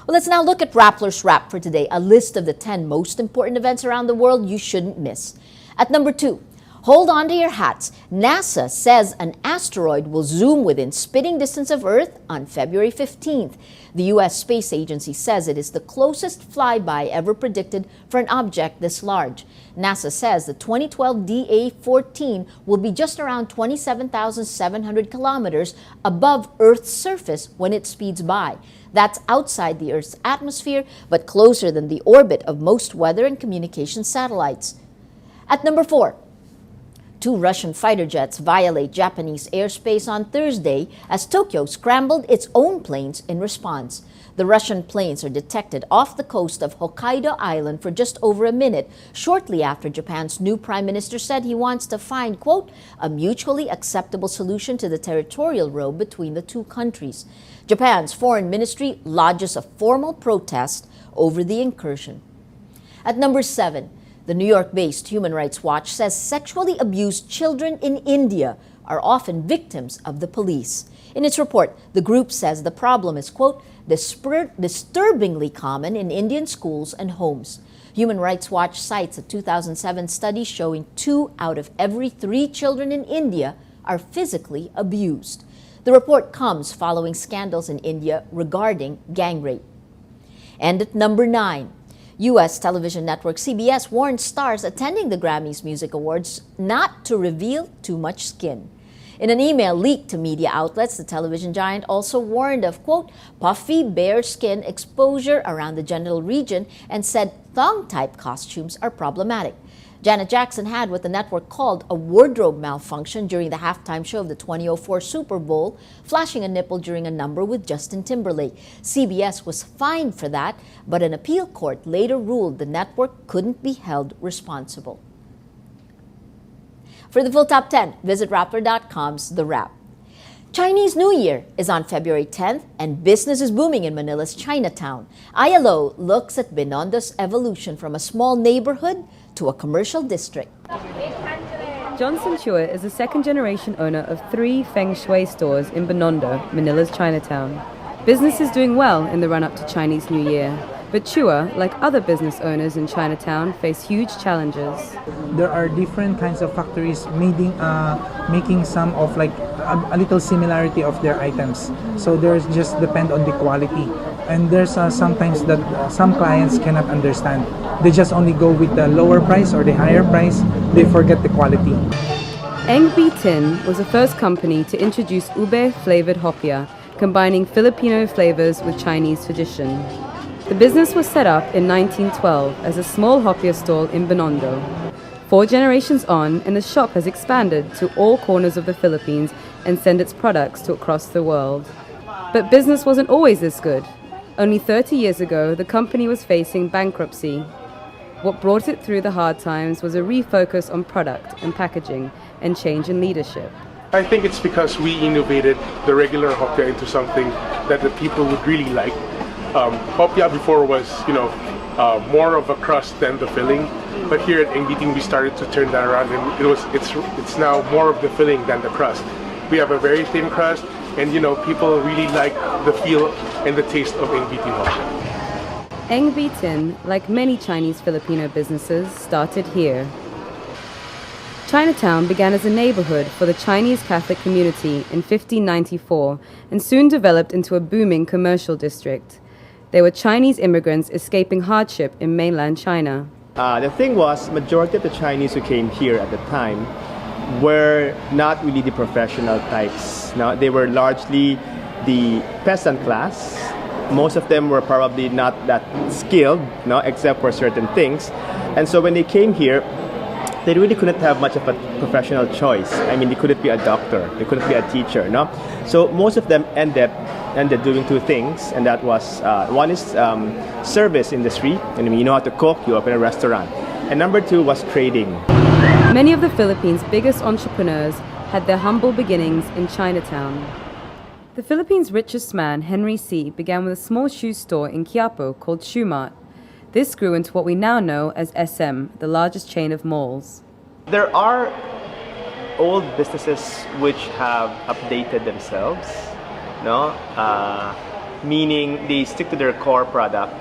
Well, let's now look at Rappler's Wrap for today, a list of the 10 most important events around the world you shouldn't miss. At number 2, hold on to your hats. NASA says an asteroid will zoom within spitting distance of Earth on February 15th. The U.S. Space Agency says it is the closest flyby ever predicted for an object this large. NASA says the 2012 DA-14 will be just around 27,700 kilometers above Earth's surface when it speeds by. That's outside the Earth's atmosphere, but closer than the orbit of most weather and communication satellites. At number 4, 2 Russian fighter jets violate Japanese airspace on Thursday as Tokyo scrambled its own planes in response. The Russian planes are detected off the coast of Hokkaido Island for just over a minute, shortly after Japan's new prime minister said he wants to find, quote, a mutually acceptable solution to the territorial row between the two countries. Japan's foreign ministry lodges a formal protest over the incursion. At number 7, the New York-based Human Rights Watch says sexually abused children in India are often victims of the police. In its report, the group says the problem is, quote, disturbingly common in Indian schools and homes. Human Rights Watch cites a 2007 study showing 2 out of every 3 children in India are physically abused. The report comes following scandals in India regarding gang rape. And at number 9, U.S. television network CBS warned stars attending the Grammys Music Awards not to reveal too much skin. In an email leaked to media outlets, the television giant also warned of, quote, puffy bare skin exposure around the genital region and said thong-type costumes are problematic. Janet Jackson had what the network called a wardrobe malfunction during the halftime show of the 2004 Super Bowl, flashing a nipple during a number with Justin Timberlake. CBS was fined for that, but an appeal court later ruled the network couldn't be held responsible. For the full top 10, visit Rappler.com's The Wrap. Chinese New Year is on February 10th, and business is booming in Manila's Chinatown. ILO looks at Binondo's evolution from a small neighborhood to a commercial district. Johnson Chua is the second-generation owner of 3 Feng Shui stores in Binondo, Manila's Chinatown. Business is doing well in the run-up to Chinese New Year, but Chua, like other business owners in Chinatown, face huge challenges. There are different kinds of factories making some of like a little similarity of their items. So there's just depend on the quality. And there's sometimes that some clients cannot understand. They just only go with the lower price or the higher price. They forget the quality. Eng Bee Tin was the first company to introduce ube-flavored hopia, combining Filipino flavors with Chinese tradition. The business was set up in 1912 as a small hopia stall in Binondo. 4 generations on, and the shop has expanded to all corners of the Philippines and sent its products to across the world. But business wasn't always this good. Only 30 years ago, the company was facing bankruptcy. What brought it through the hard times was a refocus on product and packaging and change in leadership. I think it's because we innovated the regular hopia into something that the people would really like. Hopia before was, more of a crust than the filling, but here at Eng Bee Tin we started to turn that around, and it's now more of the filling than the crust. We have a very thin crust, and people really like the feel and the taste of Eng Bee Tin hopia. Eng Bee Tin, like many Chinese Filipino businesses, started here. Chinatown began as a neighborhood for the Chinese Catholic community in 1594 and soon developed into a booming commercial district. There were Chinese immigrants escaping hardship in mainland China. The thing was, majority of the Chinese who came here at the time were not really the professional types. No, they were largely the peasant class. Most of them were probably not that skilled, except for certain things. And so when they came here, they really couldn't have much of a professional choice. I mean, they couldn't be a doctor, they couldn't be a teacher, So most of them ended doing 2 things, and that was, one is service industry, and you know how to cook, you open a restaurant. And number 2 was trading. Many of the Philippines' biggest entrepreneurs had their humble beginnings in Chinatown. The Philippines' richest man, Henry C., began with a small shoe store in Quiapo called Shoe Mart. This grew into what we now know as SM, the largest chain of malls. There are old businesses which have updated themselves, meaning they stick to their core product,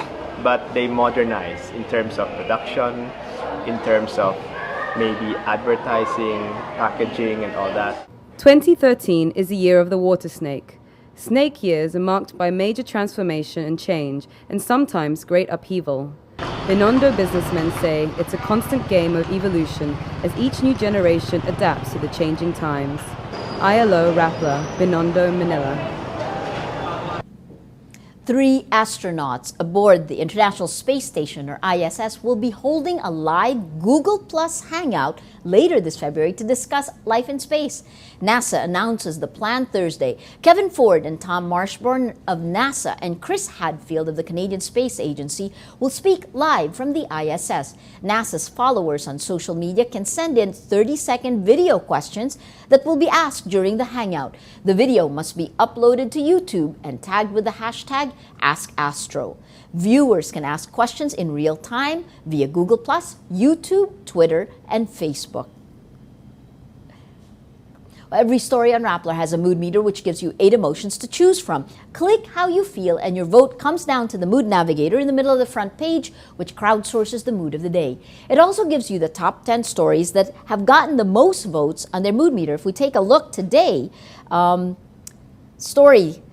but they modernize in terms of production, in terms of maybe advertising, packaging, and all that. 2013 is the year of the water snake. Snake years are marked by major transformation and change, and sometimes great upheaval. Binondo businessmen say it's a constant game of evolution as each new generation adapts to the changing times. ILO Rappler, Binondo, Manila. 3 astronauts aboard the International Space Station, or ISS, will be holding a live Google Plus Hangout later this February to discuss life in space. NASA announces the plan Thursday. Kevin Ford and Tom Marshburn of NASA and Chris Hadfield of the Canadian Space Agency will speak live from the ISS. NASA's followers on social media can send in 30-second video questions that will be asked during the Hangout. The video must be uploaded to YouTube and tagged with the hashtag AskAstro. Viewers can ask questions in real time via Google+, YouTube, Twitter, and Facebook. Every story on Rappler has a mood meter which gives you 8 emotions to choose from. Click how you feel and your vote comes down to the mood navigator in the middle of the front page, which crowdsources the mood of the day. It also gives you the top 10 stories that have gotten the most votes on their mood meter. If we take a look today, story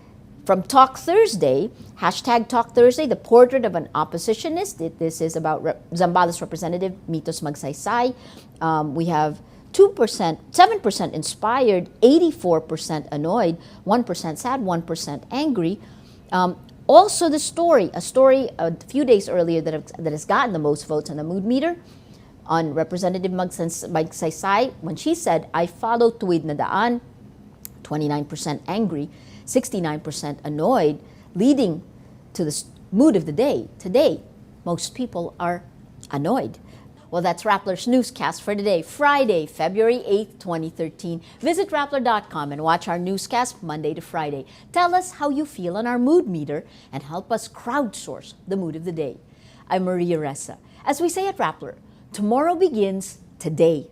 from Talk Thursday, hashtag Talk Thursday, the portrait of an oppositionist. This is about Zambales Representative Mitos Magsaysay. We have 2%, 7% inspired, 84% annoyed, 1% sad, 1% angry. Also a story a few days earlier that has gotten the most votes on the mood meter on Representative Magsaysay when she said, "I follow tuwid na daan," 29% angry, 69% annoyed, leading to the mood of the day. Today, most people are annoyed. Well, that's Rappler's newscast for today, Friday, February 8th, 2013. Visit Rappler.com and watch our newscast Monday to Friday. Tell us how you feel on our mood meter and help us crowdsource the mood of the day. I'm Maria Ressa. As we say at Rappler, tomorrow begins today.